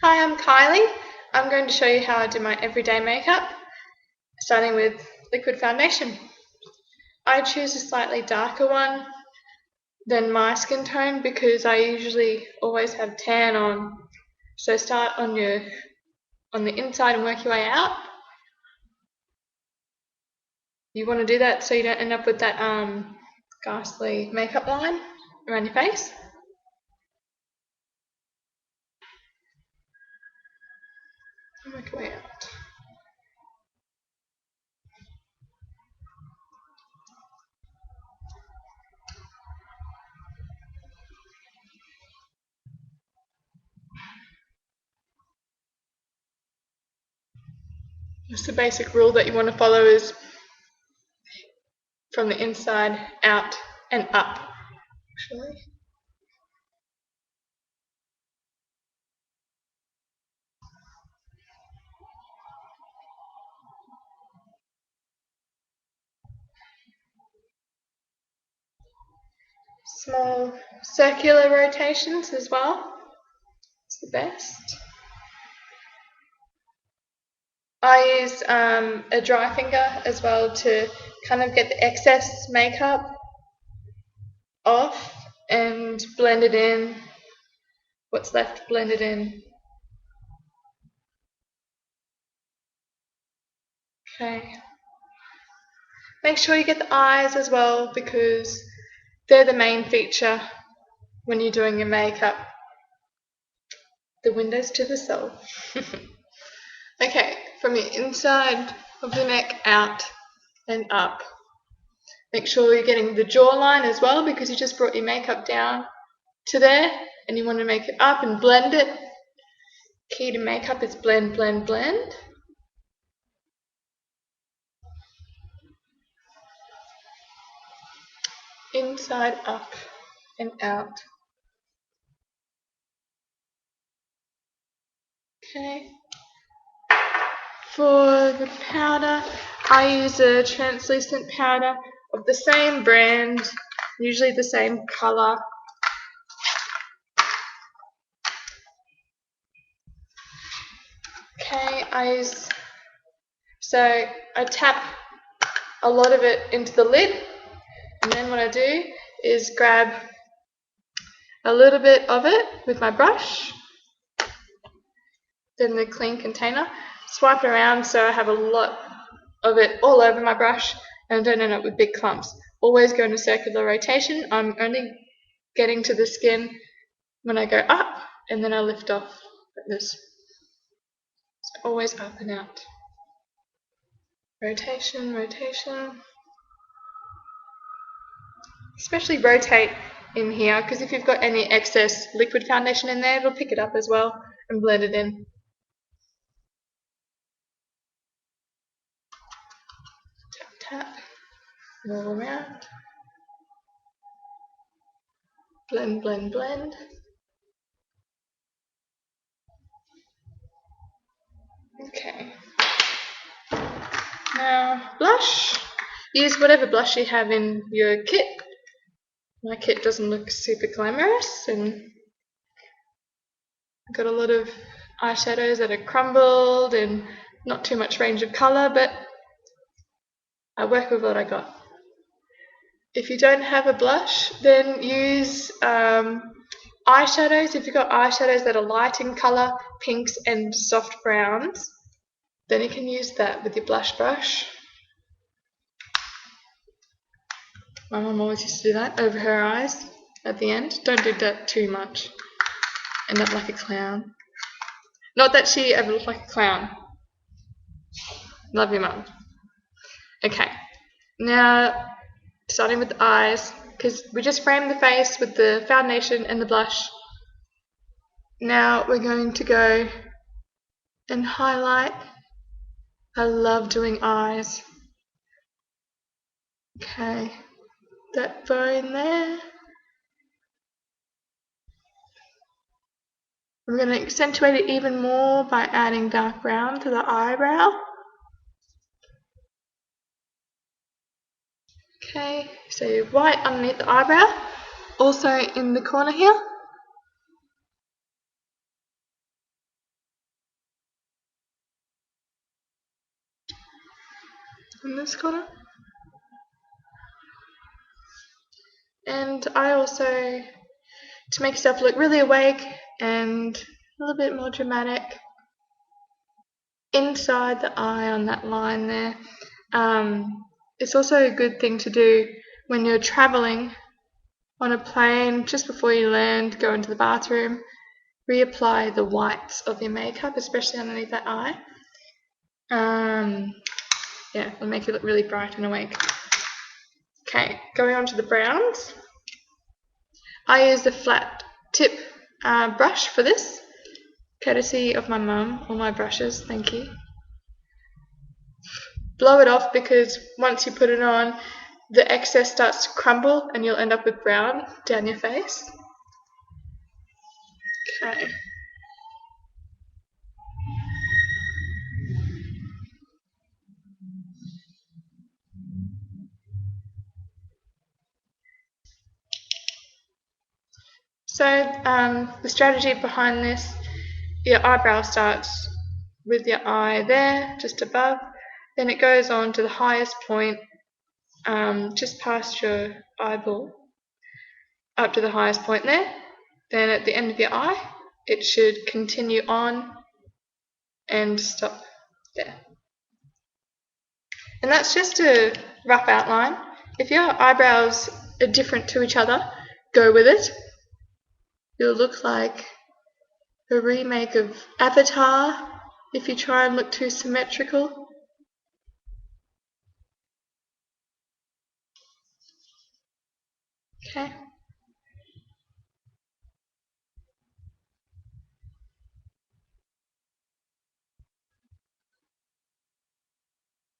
Hi, I'm Kylie. I'm going to show you how I do my everyday makeup, starting with liquid foundation. I choose a slightly darker one than my skin tone because I usually always have tan on. So start on the inside and work your way out. You want to do that so you don't end up with that ghastly makeup line around your face. And work your way out. Just the basic rule that you want to follow is from the inside out and up. Actually. Small circular rotations as well. It's the best. I use a dry finger as well to kind of get the excess makeup off and blend it in. What's left, blend it in. Okay. Make sure you get the eyes as well because they're the main feature when you're doing your makeup. The windows to the soul. Okay, from the inside of the neck out and up. Make sure you're getting the jawline as well because you just brought your makeup down to there and you want to make it up and blend it. Key to makeup is blend, blend, blend. Inside, up and out. Okay. For the powder, I use a translucent powder of the same brand, usually the same colour. Okay, I tap a lot of it into the lid, and then what I do is grab a little bit of it with my brush, then the clean container, swipe it around so I have a lot of it all over my brush and don't end up with big clumps. Always go in a circular rotation. I'm only getting to the skin when I go up and then I lift off like this. So always up and out. Rotation, rotation. Especially rotate in here because if you've got any excess liquid foundation in there, it'll pick it up as well and blend it in. Tap, tap, all around. Blend, blend, blend. Okay. Now, blush. Use whatever blush you have in your kit. My kit doesn't look super glamorous and I've got a lot of eyeshadows that are crumbled and not too much range of colour, but I work with what I got. If you don't have a blush, then use eyeshadows. If you've got eyeshadows that are light in colour, pinks and soft browns, then you can use that with your blush brush. My mum always used to do that over her eyes at the end. Don't do that too much. End up like a clown. Not that she ever looked like a clown. Love you, mum. Okay, now starting with the eyes, because we just framed the face with the foundation and the blush. Now we're going to go and highlight. I love doing eyes. Okay, that bone there. We're going to accentuate it even more by adding dark brown to the eyebrow. Okay, so white underneath the eyebrow, also in the corner here. in this corner. And I also, to make yourself look really awake and a little bit more dramatic, inside the eye on that line there, it's also a good thing to do when you're travelling on a plane, just before you land, go into the bathroom, reapply the whites of your makeup, especially underneath that eye. Yeah, it'll make you look really bright and awake. Okay, going on to the browns. I use the flat tip brush for this, courtesy of my mum. All my brushes, thank you. Blow it off, because once you put it on, the excess starts to crumble and you'll end up with brown down your face. Okay. So the strategy behind this, your eyebrow starts with your eye there, just above, then it goes on to the highest point, just past your eyeball, up to the highest point there. Then at the end of your eye, it should continue on and stop there. And that's just a rough outline. If your eyebrows are different to each other, go with it. You'll look like a remake of Avatar if you try and look too symmetrical. Okay.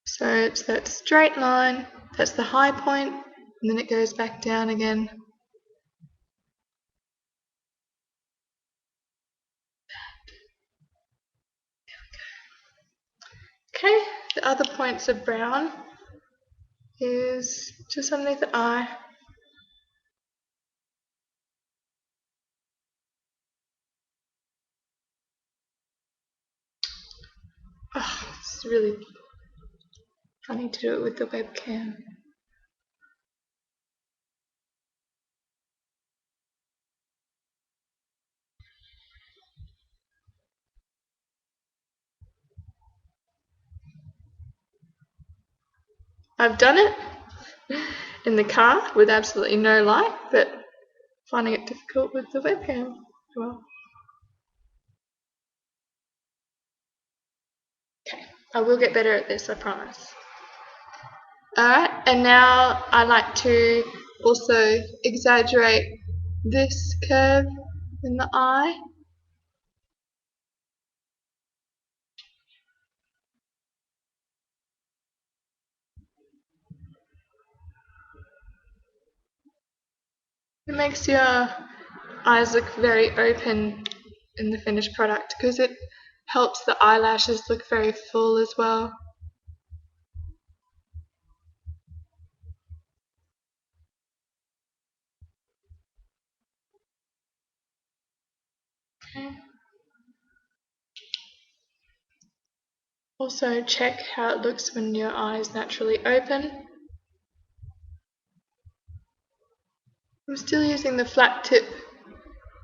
So it's that straight line, that's the high point, and then it goes back down again. Okay, the other points of brown is just underneath the eye. Oh, it's really funny to do it with the webcam. I've done it in the car with absolutely no light, but finding it difficult with the webcam. Well, okay, I will get better at this, I promise. Alright, and now I like to also exaggerate this curve in the eye. It makes your eyes look very open in the finished product because it helps the eyelashes look very full as well. Okay. Also check how it looks when your eye is naturally open. I'm still using the flat tip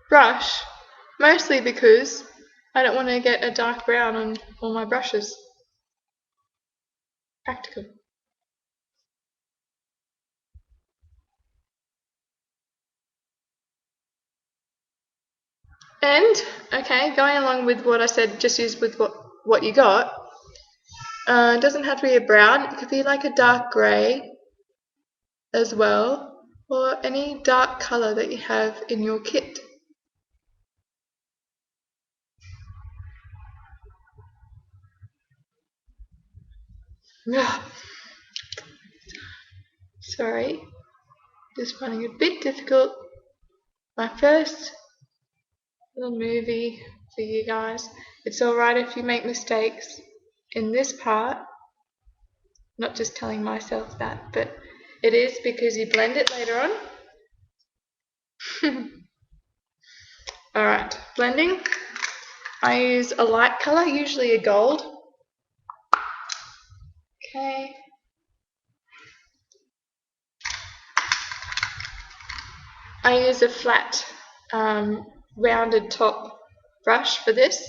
brush, mostly because I don't want to get a dark brown on all my brushes. Practical. And, okay, going along with what I said, just use with what you got. It doesn't have to be a brown, it could be like a dark grey as well, or any dark colour that you have in your kit. Sorry, just finding it a bit difficult. My first little movie for you guys. It's alright if you make mistakes in this part. Not just telling myself that, but it is because you blend it later on. Alright, blending. I use a light colour, usually a gold. Okay, I use a flat rounded top brush for this.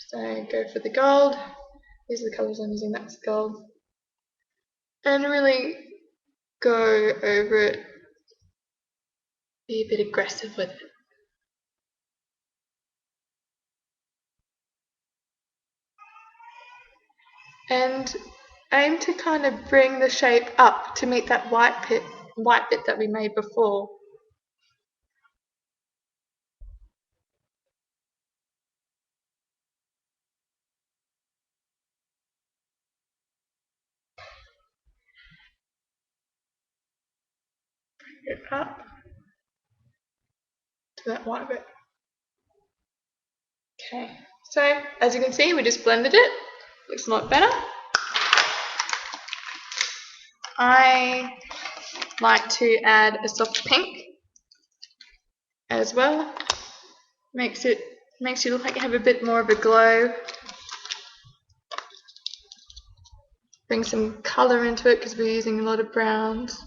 So go for the gold. These are the colours I'm using, that's gold. And really go over it. Be a bit aggressive with it. And aim to kind of bring the shape up to meet that white bit that we made before. Bring it up to that white bit. Okay, so as you can see, we just blended it. Looks a lot better. I like to add a soft pink as well. Makes you look like you have a bit more of a glow. Bring some colour into it because we're using a lot of browns.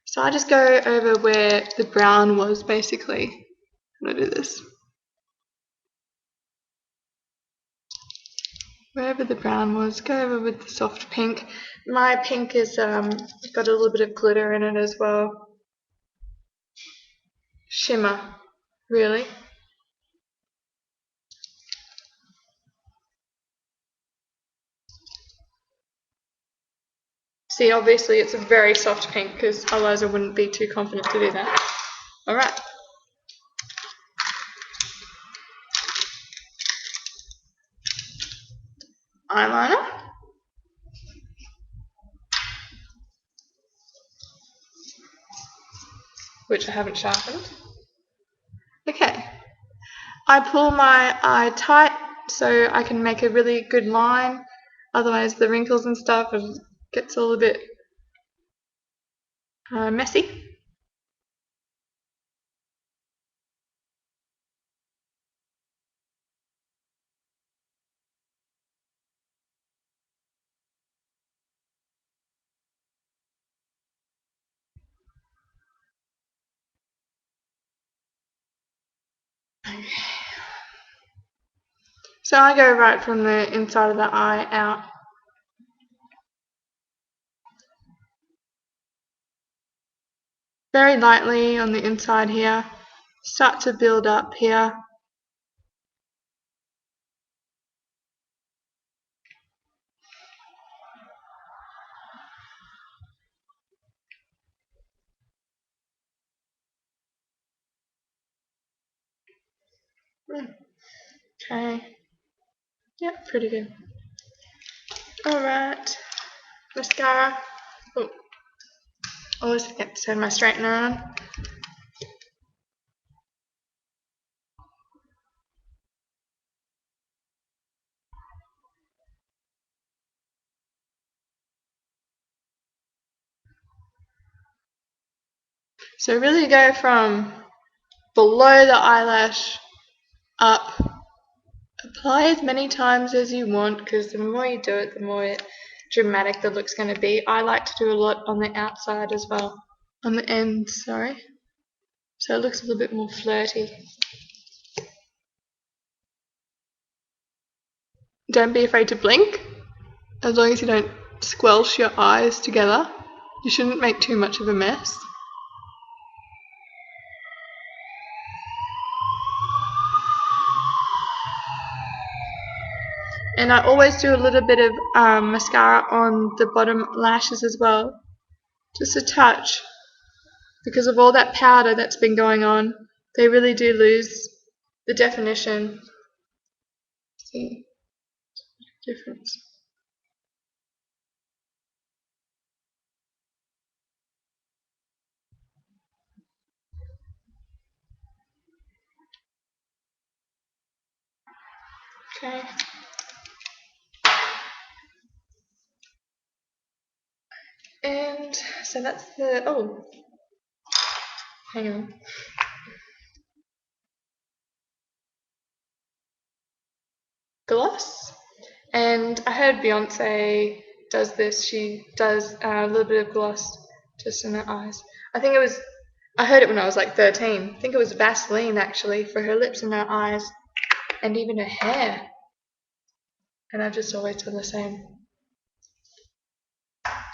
So I just go over where the brown was basically. I'm going to do this. Wherever the brown was, go over with the soft pink. My pink is got a little bit of glitter in it as well. Shimmer, really. See, obviously it's a very soft pink because otherwise I wouldn't be too confident to do that. Alright. Eyeliner. Which I haven't sharpened. Okay. I pull my eye tight so I can make a really good line. Otherwise the wrinkles and stuff gets all a bit messy. So I go right from the inside of the eye out. Very lightly on the inside here. Start to build up here. Okay. Yep, pretty good. Alright. Mascara. Oh, always forget to turn my straightener on. So really go from below the eyelash up. Apply as many times as you want because the more you do it, the more dramatic the look's going to be. I like to do a lot on the outside as well. On the end, sorry. So it looks a little bit more flirty. Don't be afraid to blink. As long as you don't squelch your eyes together. You shouldn't make too much of a mess. And I always do a little bit of mascara on the bottom lashes as well. Just a touch. Because of all that powder that's been going on, they really do lose the definition. See? Difference. Okay. And so that's the, oh, hang on. Gloss. And I heard Beyonce does this. She does a little bit of gloss just in her eyes. I heard it when I was like 13. I think it was Vaseline actually for her lips and her eyes and even her hair. And I've just always done the same.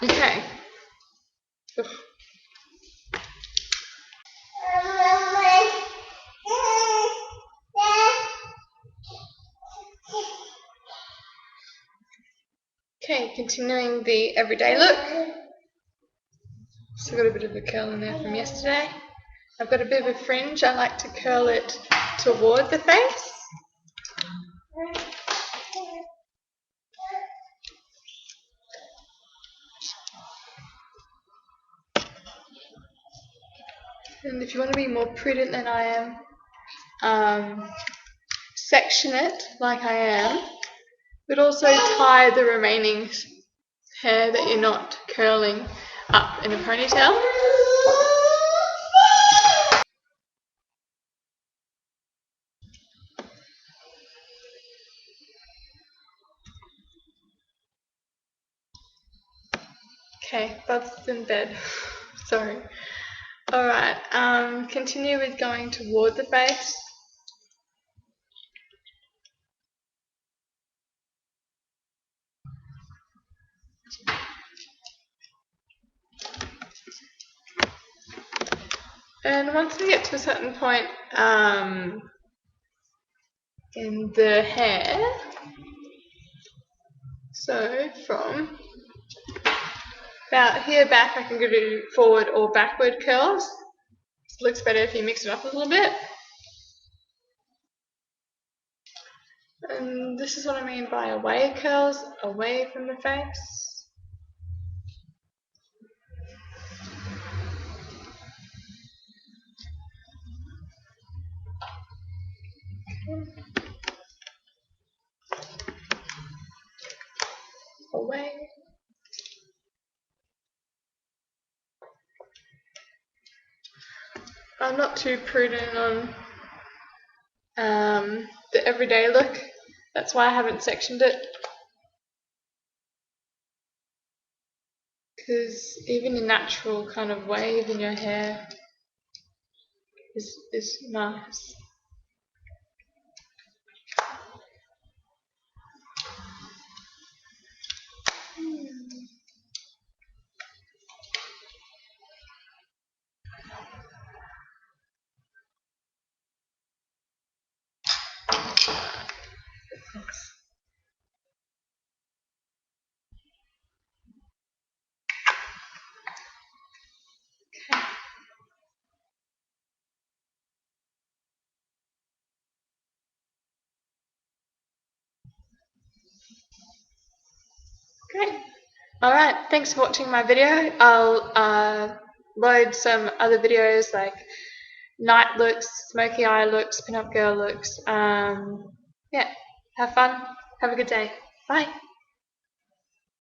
Okay. Ugh. Okay, continuing the everyday look. So I've got a bit of a curl in there from yesterday. I've got a bit of a fringe. I like to curl it toward the face. And if you want to be more prudent than I am, section it like I am, but also tie the remaining hair that you're not curling up in a ponytail. Okay, Bub's in bed. Sorry. Alright, continue with going toward the face. And once we get to a certain point in the hair, so from about here back, I can do forward or backward curls. It looks better if you mix it up a little bit. And this is what I mean by away curls, away from the face. Away. I'm not too prudent on the everyday look. That's why I haven't sectioned it. Because even a natural kind of wave in your hair is nice. Great. Alright, thanks for watching my video. I'll load some other videos like night looks, smoky eye looks, pin-up girl looks. Yeah, have fun. Have a good day. Bye.